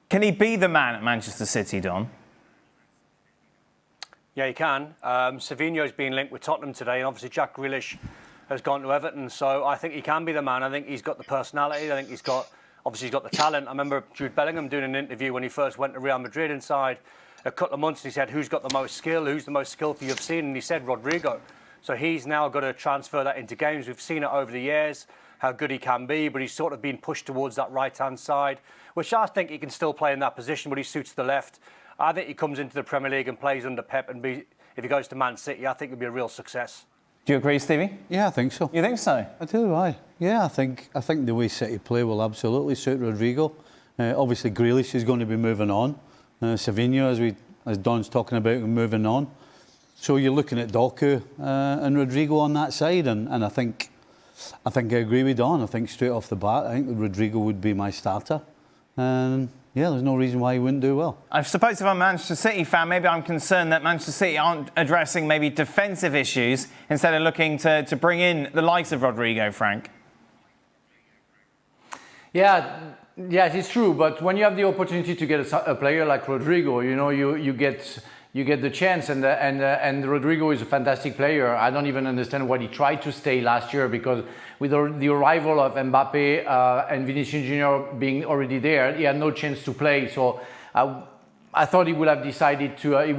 Can he be the man at Manchester City, Don? Yeah, he can. Savinho's been linked with Tottenham today, and obviously Jack Grealish has gone to Everton. So I think he can be the man. I think he's got the personality. I think he's got the talent. I remember Jude Bellingham doing an interview when he first went to Real Madrid inside a couple of months, and he said, "Who's got the most skill? Who's the most skillful you've seen?" And he said, "Rodrygo." So he's now got to transfer that into games. We've seen it over the years, how good he can be, but he's sort of been pushed towards that right-hand side, which I think he can still play in that position, but he suits the left. I think he comes into the Premier League and plays under Pep, and if he goes to Man City, I think it'll be a real success. Do you agree, Stevie? Yeah, I think so. You think so? I do, aye. Yeah, I think the way City play will absolutely suit Rodrygo. Obviously, Grealish is going to be moving on. Savinho, as Don's talking about, moving on. So you're looking at Doku and Rodrygo on that side, and I think I agree with Don. I think straight off the bat, I think Rodrygo would be my starter. And yeah, there's no reason why he wouldn't do well. I suppose if I'm a Manchester City fan, maybe I'm concerned that Manchester City aren't addressing maybe defensive issues instead of looking to bring in the likes of Rodrygo, Frank. Yeah, yes, it's true. But when you have the opportunity to get a player like Rodrygo, you know, you get the chance, and Rodrygo is a fantastic player. I don't even understand why he tried to stay last year, because with the arrival of Mbappe and Vinicius Junior being already there, he had no chance to play. So I thought he would have decided to he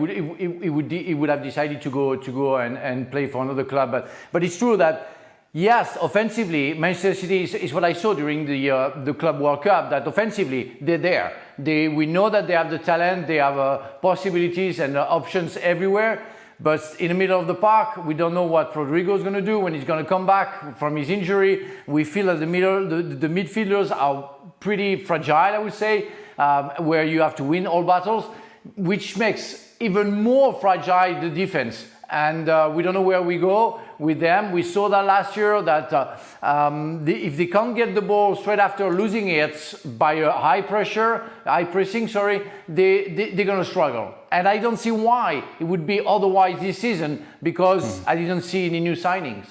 would have decided to go and play for another club. But it's true that, yes, offensively, Manchester City is what I saw during the Club World Cup, that offensively, they're there. We know that they have the talent, they have possibilities and options everywhere, but in the middle of the park, we don't know what Rodrygo is going to do when he's going to come back from his injury. We feel that the midfielders are pretty fragile, I would say, where you have to win all battles, which makes even more fragile the defense. And we don't know where we go with them. We saw that last year, that if they can't get the ball straight after losing it by a high pressing, they're going to struggle. And I don't see why it would be otherwise this season, because I didn't see any new signings.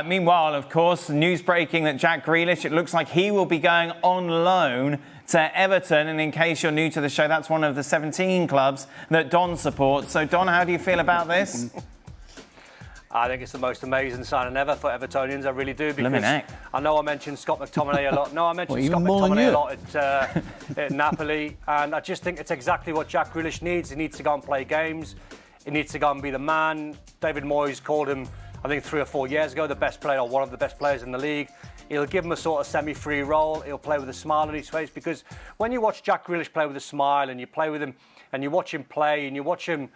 Meanwhile, of course, news breaking that Jack Grealish, it looks like he will be going on loan to Everton. And in case you're new to the show, that's one of the 17 clubs that Don supports. So, Don, how do you feel about this? I think it's the most amazing signing ever for Evertonians. I really do, because I know I mentioned Scott McTominay a lot. No, I mentioned Scott McTominay a lot at Napoli, and I just think it's exactly what Jack Grealish needs. He needs to go and play games. He needs to go and be the man. David Moyes called him, I think 3 or 4 years ago, the best player, or one of the best players in the league. He'll give him a sort of semi-free role. He'll play with a smile on his face, because when you watch Jack Grealish play with a smile, and you play with him, and you watch him play, and you watch him,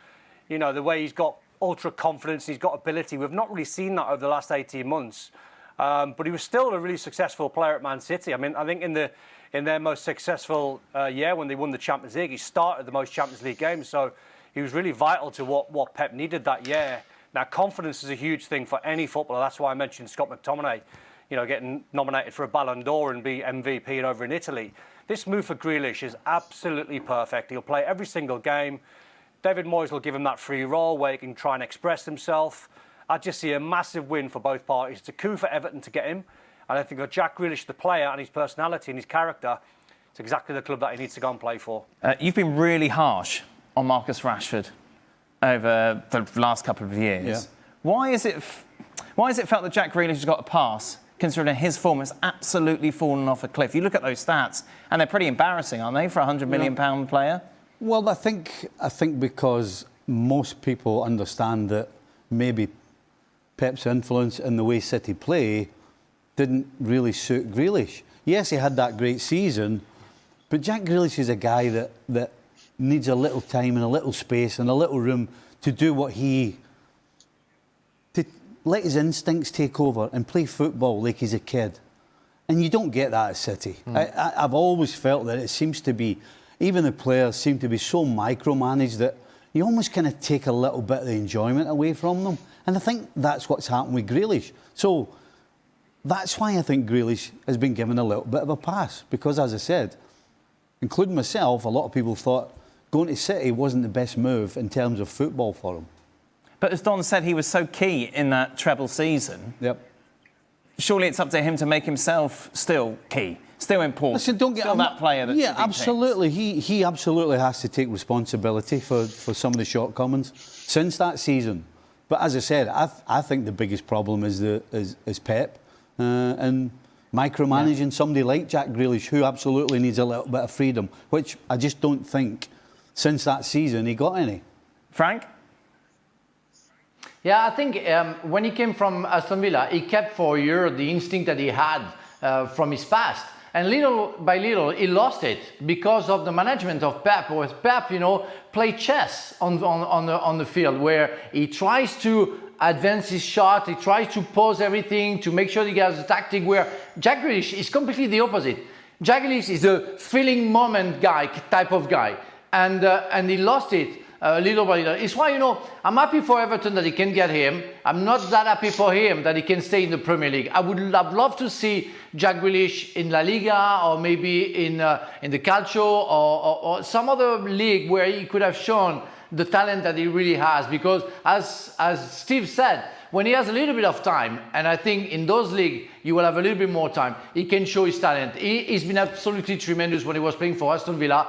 you know, the way he's got ultra confidence, he's got ability. We've not really seen that over the last 18 months. But he was still a really successful player at Man City. I mean, I think in their most successful year, when they won the Champions League, he started the most Champions League games. So he was really vital to what Pep needed that year. Now, confidence is a huge thing for any footballer. That's why I mentioned Scott McTominay, you know, getting nominated for a Ballon d'Or and be MVP over in Italy. This move for Grealish is absolutely perfect. He'll play every single game. David Moyes will give him that free role where he can try and express himself. I just see a massive win for both parties. It's a coup for Everton to get him. And I think for Jack Grealish, the player, and his personality and his character, it's exactly the club that he needs to go and play for. You've been really harsh on Marcus Rashford over the last couple of years. Yeah. Why is it felt that Jack Grealish has got a pass, considering his form has absolutely fallen off a cliff? You look at those stats, and they're pretty embarrassing, aren't they, for a £100 million player? Well, I think because most people understand that maybe Pep's influence in the way City play didn't really suit Grealish. Yes, he had that great season, but Jack Grealish is a guy that needs a little time and a little space and a little room to do to let his instincts take over and play football like he's a kid. And you don't get that at City. I've always felt that it seems to be, even the players seem to be so micromanaged that you almost kind of take a little bit of the enjoyment away from them. And I think that's what's happened with Grealish. So that's why I think Grealish has been given a little bit of a pass. Because, as I said, including myself, a lot of people thought going to City wasn't the best move in terms of football for him. But as Don said, he was so key in that treble season. Yep. Surely it's up to him to make himself still key still important. Listen, don't get still that player that yeah, should be absolutely. He absolutely has to take responsibility for some of the shortcomings since that season. But as I said, I think the biggest problem is Pep and micromanaging somebody like Jack Grealish, who absolutely needs a little bit of freedom, which I just don't think since that season he got any. Frank? Yeah, I think when he came from Aston Villa, he kept for a year the instinct that he had from his past. And little by little, he lost it because of the management of Pep. Where Pep, play chess on the field, where he tries to advance his shot, he tries to pause everything to make sure he has a tactic. Where Jack Grealish is completely the opposite. Jack Grealish is a feeling moment type of guy, and he lost it. Little by little. It's why, I'm happy for Everton that he can get him. I'm not that happy for him that he can stay in the Premier League. I would have loved to see Jack Grealish in La Liga, or maybe in the Calcio, or some other league where he could have shown the talent that he really has. Because as Steve said, when he has a little bit of time, and I think in those leagues you will have a little bit more time, he can show his talent. He's been absolutely tremendous when he was playing for Aston Villa.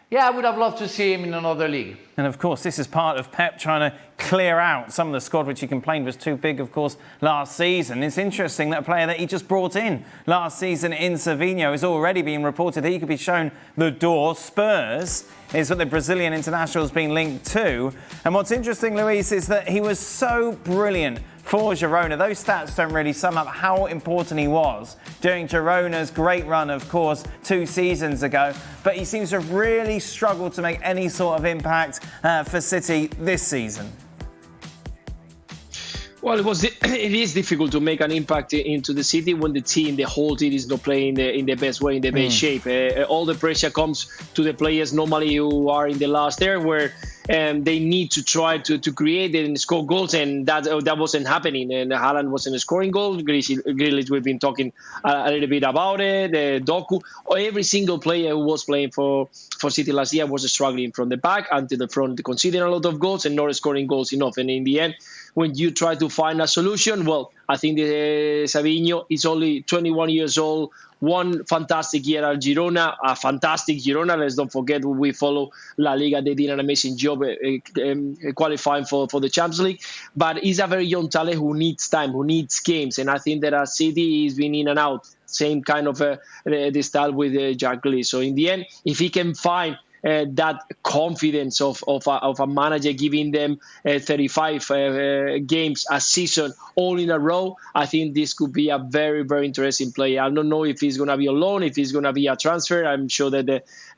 Yeah, I would have loved to see him in another league. And of course, this is part of Pep trying to clear out some of the squad, which he complained was too big, of course, last season. It's interesting that a player that he just brought in last season in Savinho is already being reported that he could be shown the door. Spurs is what the Brazilian international has been linked to. And what's interesting, Luis, is that he was so brilliant for Girona. Those stats don't really sum up how important he was during Girona's great run, of course, 2 seasons ago. But he seems to have really struggled to make any sort of impact for City this season. Well, it is difficult to make an impact into the City when the whole team is not playing in the best way, in the best shape. All the pressure comes to the players normally who are in the last third, where they need to try to create and score goals, and that wasn't happening. And Haaland wasn't scoring goals. Grealish, we've been talking a little bit about it. Doku, every single player who was playing for City last year was struggling from the back and to the front, conceding a lot of goals and not scoring goals enough. And in the end, when you try to find a solution, well, I think Savinho is only 21 years old. One fantastic year at Girona, a fantastic Girona. Let's don't forget, we follow La Liga. They did an amazing job qualifying for the Champions League. But he's a very young talent who needs time, who needs games. And I think that at City, he's been in and out. Same kind of the style with Jack Grealish. So in the end, if he can find that confidence of a manager giving them 35 games a season all in a row, I think this could be a very, very interesting player. I don't know if he's going to be alone, if he's going to be a transfer. I'm sure that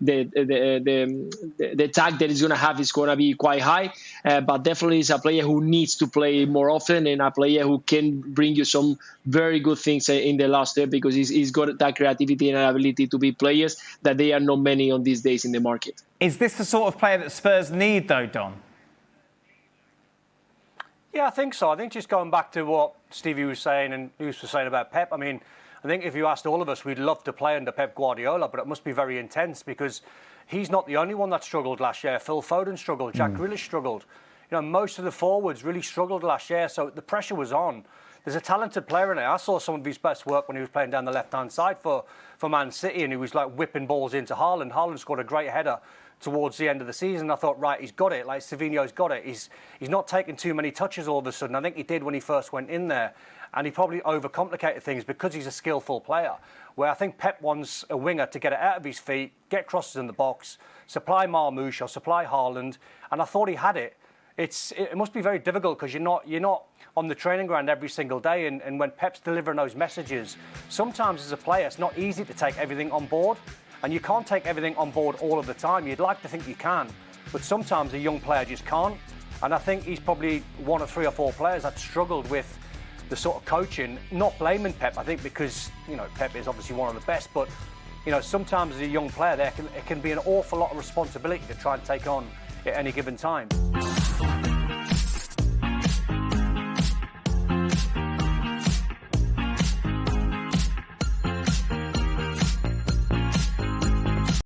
the tag that he's going to have is going to be quite high, but definitely is a player who needs to play more often, and a player who can bring you some very good things in the last step, because he's got that creativity and ability to be players that there are not many on these days in the market. Is this the sort of player that Spurs need, though, Don? Yeah, I think so. I think just going back to what Stevie was saying and Lewis was saying about Pep, I mean, I think if you asked all of us, we'd love to play under Pep Guardiola, but it must be very intense, because he's not the only one that struggled last year. Phil Foden struggled, Jack Grealish struggled. Most of the forwards really struggled last year, so the pressure was on. There's a talented player in there. I saw some of his best work when he was playing down the left-hand side for Man City, and he was like whipping balls into Haaland. Haaland scored a great header towards the end of the season. I thought, right, he's got it. Like Savinho's got it. He's not taking too many touches all of a sudden. I think he did when he first went in there, and he probably overcomplicated things because he's a skillful player. Where I think Pep wants a winger to get it out of his feet, get crosses in the box, supply Marmoush or supply Haaland, and I thought he had it. It must be very difficult because you're not on the training ground every single day, and when Pep's delivering those messages, sometimes as a player it's not easy to take everything on board, and you can't take everything on board all of the time. You'd like to think you can, but sometimes a young player just can't, and I think he's probably one of 3 or 4 players that struggled with the sort of coaching. Not blaming Pep, I think, because Pep is obviously one of the best, but sometimes as a young player it can be an awful lot of responsibility to try and take on at any given time.